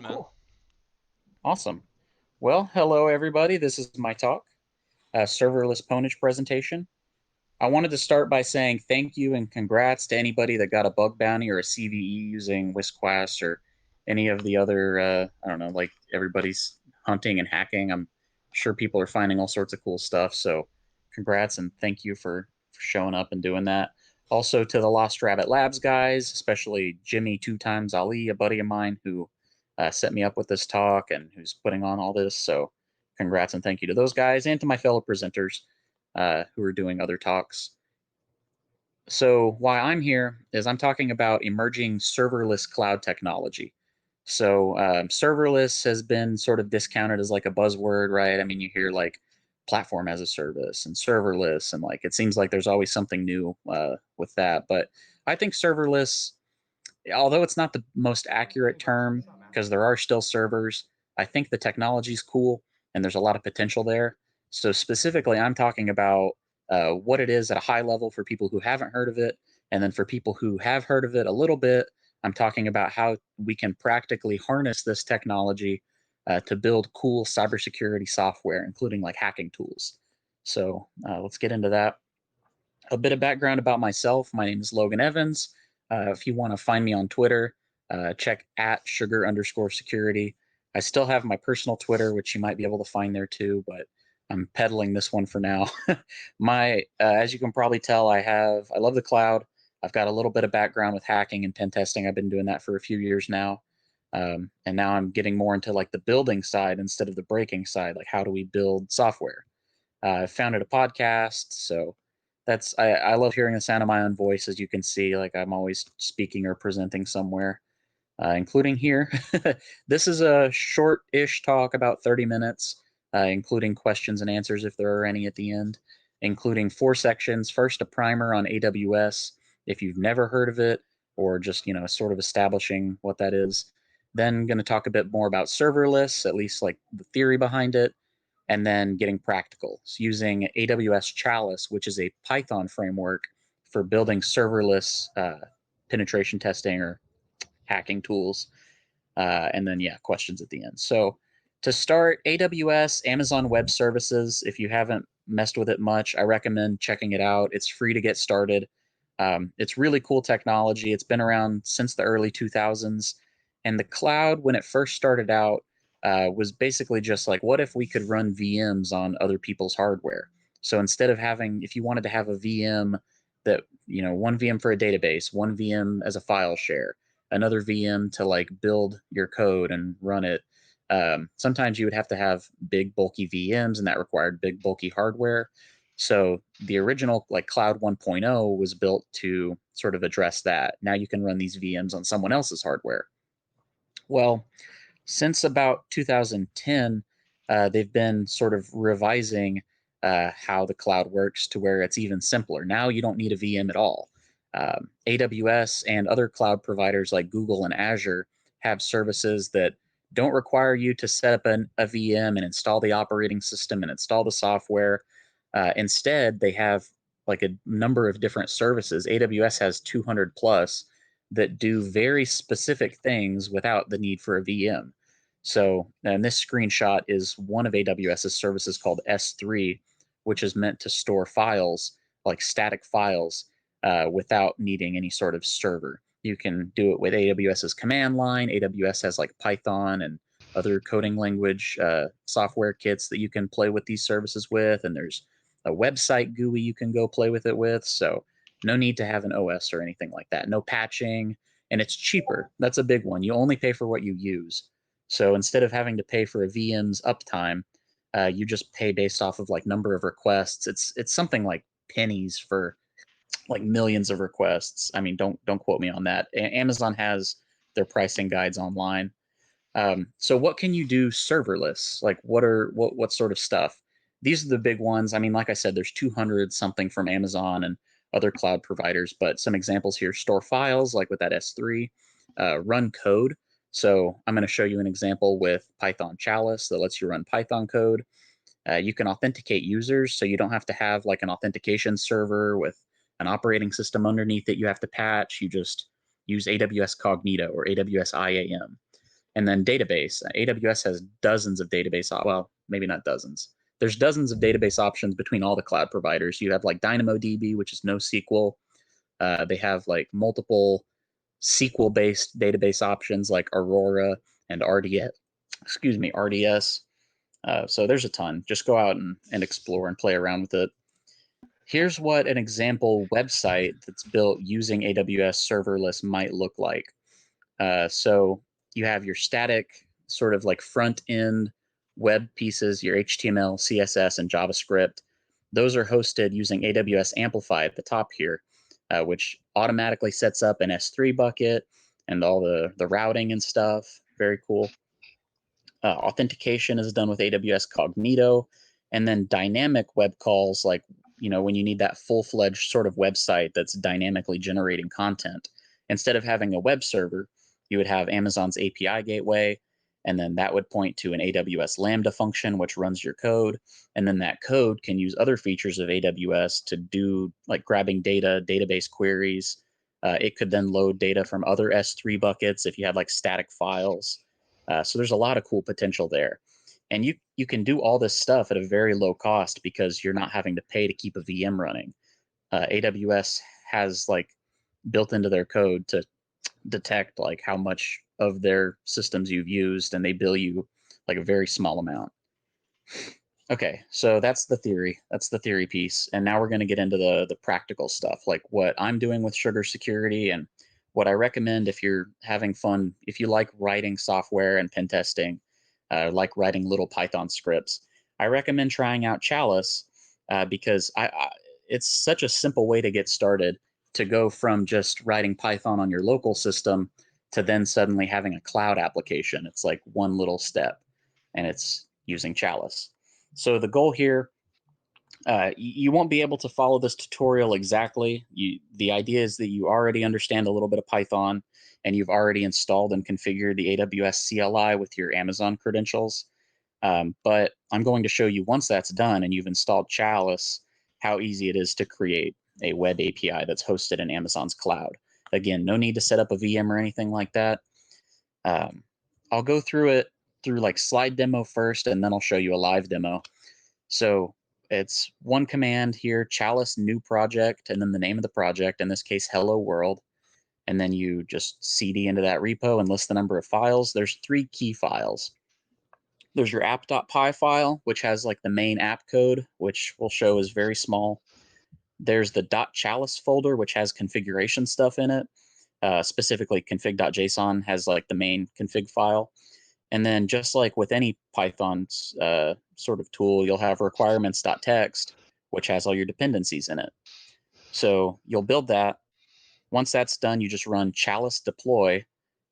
Man. Cool. Awesome. Well, hello everybody. This is my talk, serverless pwnage presentation. I wanted to start by saying thank you and congrats to anybody that got a bug bounty or a CVE using Wisquast or any of the other, I don't know, like everybody's hunting and hacking. I'm sure people are finding all sorts of cool stuff. So congrats and thank you for showing up and doing that. Also to the Lost Rabbit Labs guys, especially Jimmy two times Ali, a buddy of mine who set me up with this talk and who's putting on all this. So congrats and thank you to those guys and to my fellow presenters who are doing other talks. So why I'm here is I'm talking about emerging serverless cloud technology. So serverless has been sort of discounted as like a buzzword, right? I mean, you hear like platform as a service and serverless, and like it seems like there's always something new with that. But I think serverless, although it's not the most accurate term because there are still servers, I think the technology is cool and there's a lot of potential there. So specifically, I'm talking about what it is at a high level for people who haven't heard of it, and then for people who have heard of it a little bit, I'm talking about how we can practically harness this technology to build cool cybersecurity software, including like hacking tools. So let's get into that. A bit of background about myself. My name is Logan Evans. If you want to find me on Twitter, check at sugar_security. I still have my personal Twitter, which you might be able to find there too, but I'm peddling this one for now. As you can probably tell, I love the cloud. I've got a little bit of background with hacking and pen testing. I've been doing that for a few years now. And now I'm getting more into like the building side instead of the breaking side. Like, how do we build software? I founded a podcast, so I love hearing the sound of my own voice. As you can see, like I'm always speaking or presenting somewhere, including here. This is a short-ish talk, about 30 minutes, including questions and answers if there are any at the end, including 4 sections. First, a primer on AWS, if you've never heard of it, or just sort of establishing what that is. Then going to talk a bit more about serverless, at least like the theory behind it, and then getting practical. So using AWS Chalice, which is a Python framework for building serverless penetration testing or hacking tools. And then, yeah, questions at the end. So to start, AWS, Amazon Web Services, if you haven't messed with it much, I recommend checking it out. It's free to get started. It's really cool technology. It's been around since the early 2000s. And the cloud, when it first started out, was basically just like, what if we could run VMs on other people's hardware? So instead of having, if you wanted to have a VM that, one VM for a database, one VM as a file share, another VM to like build your code and run it. Sometimes you would have to have big bulky VMs, and that required big bulky hardware. So the original like Cloud 1.0 was built to sort of address that. Now you can run these VMs on someone else's hardware. Well, since about 2010, they've been sort of revising how the cloud works to where it's even simpler. Now you don't need a VM at all. AWS and other cloud providers like Google and Azure have services that don't require you to set up a VM and install the operating system and install the software. Instead, they have like a number of different services. AWS has 200 plus that do very specific things without the need for a VM. So, and this screenshot is one of AWS's services called S3, which is meant to store files, like static files, without needing any sort of server. You can do it with AWS's command line. AWS has like Python and other coding language software kits that you can play with these services with, and there's a website GUI you can go play with it with. So no need to have an OS or anything like that. No patching, and it's cheaper. That's a big one. You only pay for what you use. So instead of having to pay for a VM's uptime, you just pay based off of like number of requests. It's something like pennies for like millions of requests. I mean, don't quote me on that. Amazon has their pricing guides online. So what can you do serverless? Like what sort of stuff? These are the big ones. I mean, like I said, there's 200 something from Amazon and other cloud providers, but some examples here: store files, like with that S3, run code. So I'm going to show you an example with Python Chalice that lets you run Python code. You can authenticate users, so you don't have to have like an authentication server with an operating system underneath that you have to patch. You just use AWS Cognito or AWS IAM. And then database. AWS has dozens of database, well, maybe not dozens. There's dozens of database options between all the cloud providers. You have like DynamoDB, which is NoSQL. They have like multiple SQL-based database options like Aurora and RDS. Excuse me, RDS. So there's a ton. Just go out and explore and play around with it. Here's what an example website that's built using AWS serverless might look like. So you have your static sort of like front end web pieces, your HTML, CSS, and JavaScript. Those are hosted using AWS Amplify at the top here, which automatically sets up an S3 bucket and all the routing and stuff. Very cool. Authentication is done with AWS Cognito, and then dynamic web calls, like when you need that full-fledged sort of website that's dynamically generating content. Instead of having a web server, you would have Amazon's API gateway, and then that would point to an AWS Lambda function, which runs your code, and then that code can use other features of AWS to do like grabbing data, database queries. It could then load data from other S3 buckets if you had like static files. So there's a lot of cool potential there. And you can do all this stuff at a very low cost because you're not having to pay to keep a VM running. AWS has like built into their code to detect like how much of their systems you've used, and they bill you like a very small amount. Okay, so that's the theory. That's the theory piece. And now we're going to get into the practical stuff, like what I'm doing with Sugar Security and what I recommend if you're having fun, if you like writing software and pen testing, like writing little Python scripts. I recommend trying out Chalice because it's such a simple way to get started, to go from just writing Python on your local system to then suddenly having a cloud application. It's like one little step, and it's using Chalice. So the goal here, you won't be able to follow this tutorial exactly. The idea is that you already understand a little bit of Python, and you've already installed and configured the AWS CLI with your Amazon credentials. But I'm going to show you, once that's done and you've installed Chalice, how easy it is to create a web API that's hosted in Amazon's cloud. Again, no need to set up a VM or anything like that. I'll go through it through like slide demo first, and then I'll show you a live demo. So it's one command here, Chalice new project, and then the name of the project, in this case, hello world. And then you just cd into that repo and list the number of files. There's 3 key files. There's your app.py file, which has like the main app code, which we'll show is very small. There's the .chalice folder, which has configuration stuff in it. Specifically, config.json has like the main config file. And then just like with any Python sort of tool, you'll have requirements.txt, which has all your dependencies in it. So you'll build that. Once that's done, you just run Chalice deploy,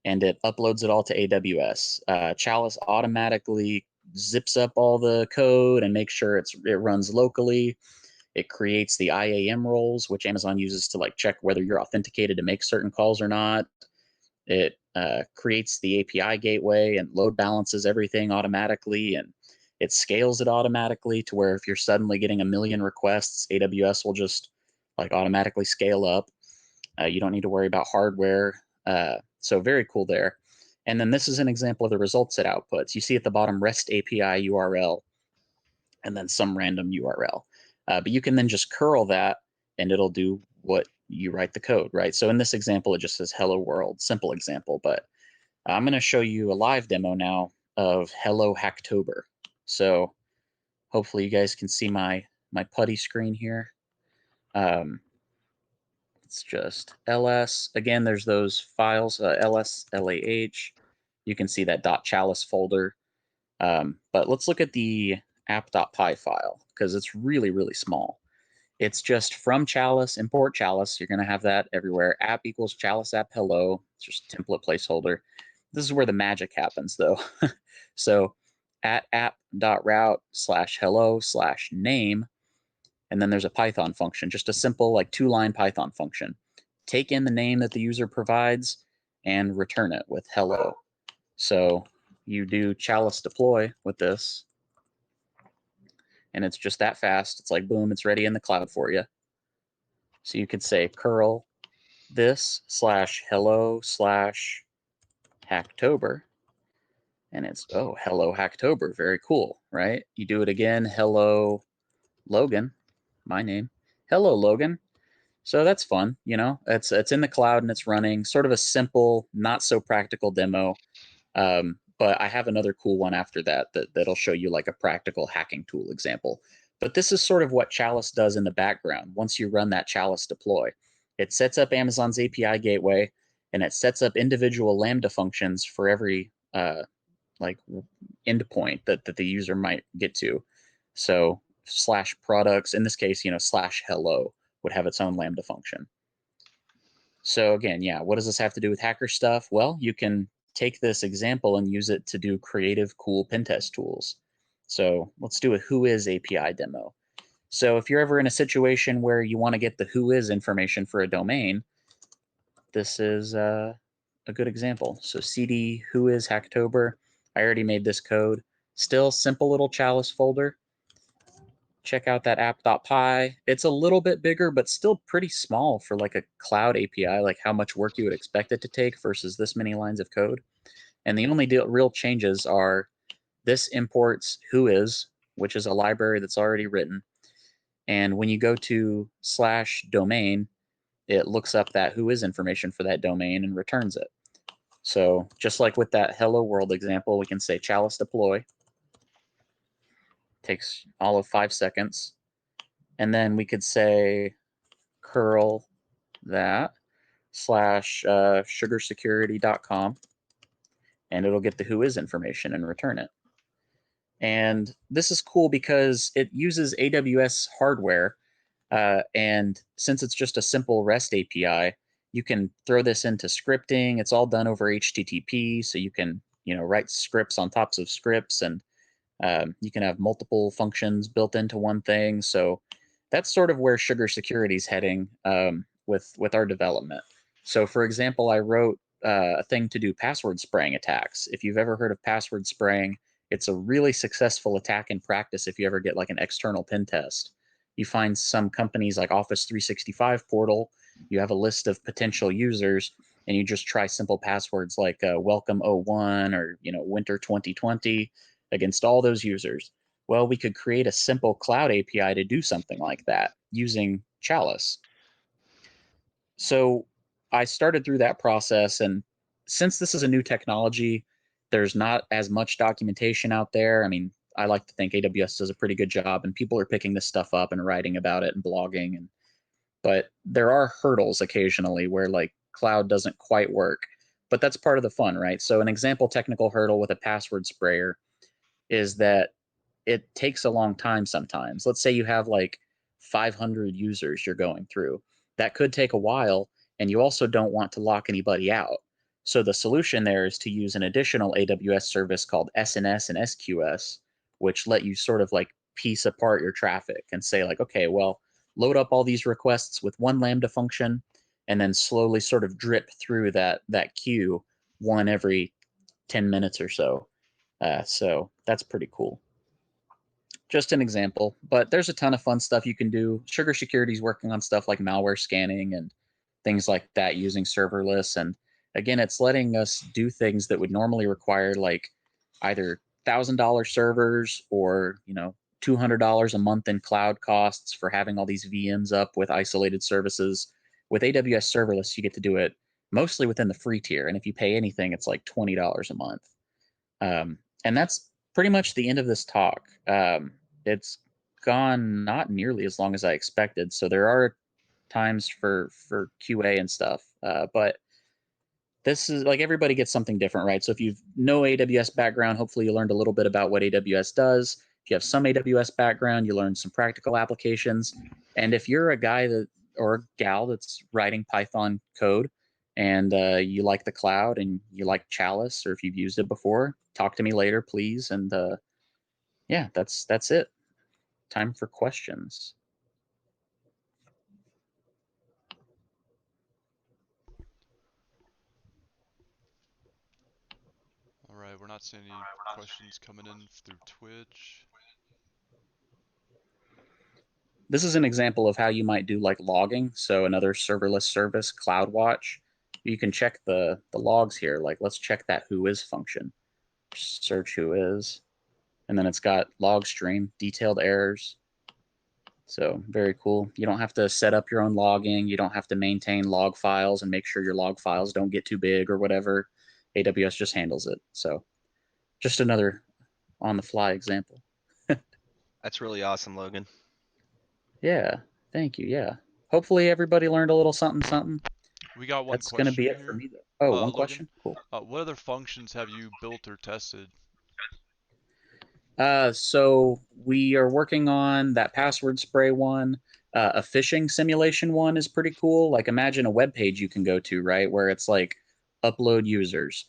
and it uploads it all to AWS. Chalice automatically zips up all the code and makes sure it runs locally. It creates the IAM roles, which Amazon uses to like check whether you're authenticated to make certain calls or not. It creates the API gateway and load balances everything automatically, and it scales it automatically to where if you're suddenly getting a million requests, AWS will just like automatically scale up. You don't need to worry about hardware. So very cool there. And then this is an example of the results it outputs. You see at the bottom REST API URL and then some random URL. But you can then just curl that and it'll do what you write the code, right? So in this example, it just says hello world, simple example, but I'm going to show you a live demo now of Hello Hacktober. So hopefully you guys can see my putty screen here. It's just ls. Again, there's those files, ls, lah. You can see that .chalice folder. But let's look at the app.py file, because it's really, really small. It's just from Chalice, import Chalice. You're going to have that everywhere. App equals Chalice app hello. It's just a template placeholder. This is where the magic happens, though. So at app.route/hello/name, and then there's a Python function, just a simple like 2-line Python function. Take in the name that the user provides and return it with hello. So you do Chalice deploy with this, and it's just that fast. It's like, boom, it's ready in the cloud for you. So you could say curl this /hello/Hacktober, And it's, oh, hello Hacktober, very cool, right? You do it again, hello Logan, my name, hello Logan. So that's fun, you know. It's in the cloud and it's running. Sort of a simple, not so practical demo. But I have another cool one after that'll show you like a practical hacking tool example. But this is sort of what Chalice does in the background. Once you run that Chalice deploy, it sets up Amazon's API gateway and it sets up individual Lambda functions for every like endpoint that the user might get to. So slash products, in this case, slash hello would have its own Lambda function. So again, yeah, what does this have to do with hacker stuff? Well, you can take this example and use it to do creative, cool pen test tools. So let's do a Whois API demo. So if you're ever in a situation where you want to get the Whois information for a domain, this is a good example. So cd Whois Hacktober. I already made this code. Still simple little Chalice folder. Check out that app.py. It's a little bit bigger, but still pretty small for like a cloud API, like how much work you would expect it to take versus this many lines of code. And the only real changes are this imports Whois, which is a library that's already written. And when you go to /domain, it looks up that Whois information for that domain and returns it. So just like with that hello world example, we can say Chalice deploy. Takes all of 5 seconds. And then we could say curl that /sugarsecurity.com, and it'll get the Whois information and return it. And this is cool because it uses AWS hardware, and since it's just a simple REST API, you can throw this into scripting. It's all done over HTTP, so you can write scripts on tops of scripts, and you can have multiple functions built into one thing. So that's sort of where Sugar Security is heading with our development. So for example, I wrote a thing to do password spraying attacks. If you've ever heard of password spraying, it's a really successful attack in practice if you ever get like an external pen test. You find some companies like Office 365 portal, you have a list of potential users, and you just try simple passwords like welcome 01 or winter 2020 against all those users. Well, we could create a simple cloud API to do something like that using Chalice. So I started through that process, and since this is a new technology, there's not as much documentation out there. I mean, I like to think AWS does a pretty good job, and people are picking this stuff up and writing about it and blogging. But there are hurdles occasionally where like cloud doesn't quite work. But that's part of the fun, right? So an example technical hurdle with a password sprayer is that it takes a long time sometimes. Let's say you have like 500 users you're going through. That could take a while, and you also don't want to lock anybody out. So the solution there is to use an additional AWS service called SNS and SQS, which let you sort of like piece apart your traffic and say like, okay, well, load up all these requests with one Lambda function, and then slowly sort of drip through that queue one every 10 minutes or so. So that's pretty cool. Just an example, but there's a ton of fun stuff you can do. Sugar Security is working on stuff like malware scanning and things like that using serverless. And again, it's letting us do things that would normally require like either $1,000 servers or, $200 a month in cloud costs for having all these VMs up with isolated services. With AWS serverless, you get to do it mostly within the free tier. And if you pay anything, it's like $20 a month. And that's pretty much the end of this talk. It's gone not nearly as long as I expected, so there are times for QA and stuff. But this is like everybody gets something different, right? So if you've no AWS background, hopefully you learned a little bit about what AWS does. If you have some AWS background, you learned some practical applications. And if you're a guy that or a gal that's writing Python code and you like the cloud and you like Chalice, or if you've used it before, talk to me later, please. And yeah, that's it. Time for questions. All right, we're not seeing any questions coming in through Twitch. This is an example of how you might do like logging. So another serverless service, CloudWatch. You can check the logs here. Like let's check that Whois function. search who is, and then it's got log stream, detailed errors. So very cool. You don't have to set up your own logging. You don't have to maintain log files and make sure your log files don't get too big or whatever. AWS just handles it. So just another on the fly example. That's really awesome, Logan. Yeah. Thank you. Yeah. Hopefully everybody learned a little something something. We got one That's going to be question it for here. me though. Oh, one Logan, question? Cool. what other functions have you built or tested? So we are working on that password spray one. A phishing simulation one is pretty cool. Like imagine a web page you can go to, right, where it's like upload users,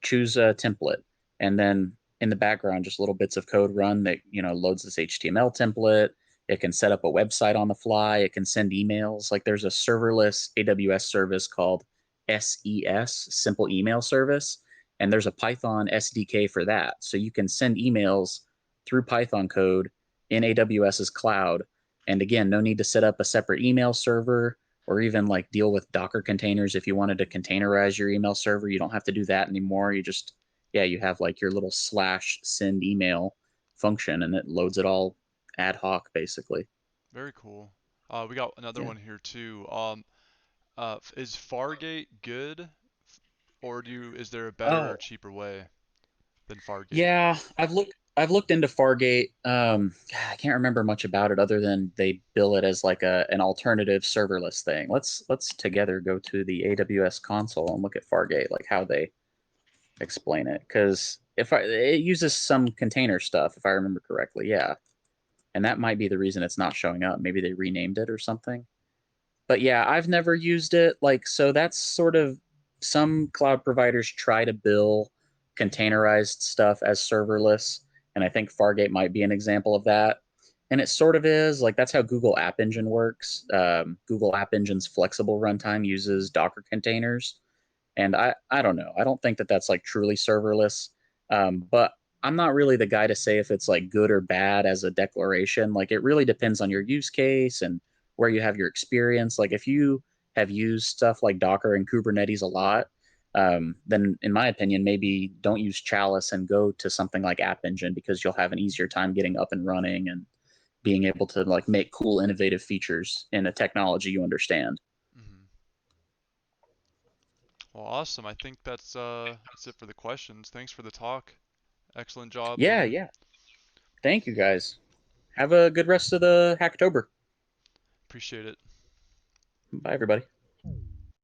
choose a template, and then in the background just little bits of code run that loads this HTML template. It can set up a website on the fly. It can send emails. Like there's a serverless AWS service called SES, Simple Email Service, and there's a Python SDK for that. So you can send emails through Python code in AWS's cloud. And again, no need to set up a separate email server or even like deal with Docker containers. If you wanted to containerize your email server, you don't have to do that anymore. You just, yeah, you have like your little slash send email function and it loads it all ad hoc basically. Very cool. We got another Yeah. one here too. Is Fargate good, or is there a better or Oh, cheaper way than Fargate? yeah, I've looked into Fargate. I can't remember much about it other than they bill it as like an alternative serverless thing. Let's together go to the AWS console and look at Fargate, like how they explain it. Because if it uses some container stuff, if I remember correctly, yeah, and that might be the reason it's not showing up. Maybe they renamed it or something. But yeah, I've never used it. Like, so that's sort of some cloud providers try to bill containerized stuff as serverless. And I think Fargate might be an example of that. And it sort of is like that's how Google App Engine works. Google App Engine's flexible runtime uses Docker containers, and I don't know. I don't think that that's like truly serverless. But I'm not really the guy to say if it's like good or bad as a declaration. Like it really depends on your use case and where you have your experience. Like if you have used stuff like Docker and Kubernetes a lot, then in my opinion, maybe don't use Chalice and go to something like App Engine because you'll have an easier time getting up and running and being able to like make cool, innovative features in a technology you understand. Hmm. Well, awesome. I think that's it for the questions. Thanks for the talk. Excellent job, Yeah, Logan. yeah. Thank you guys. Have a good rest of the Hacktober. Appreciate it. Bye, everybody.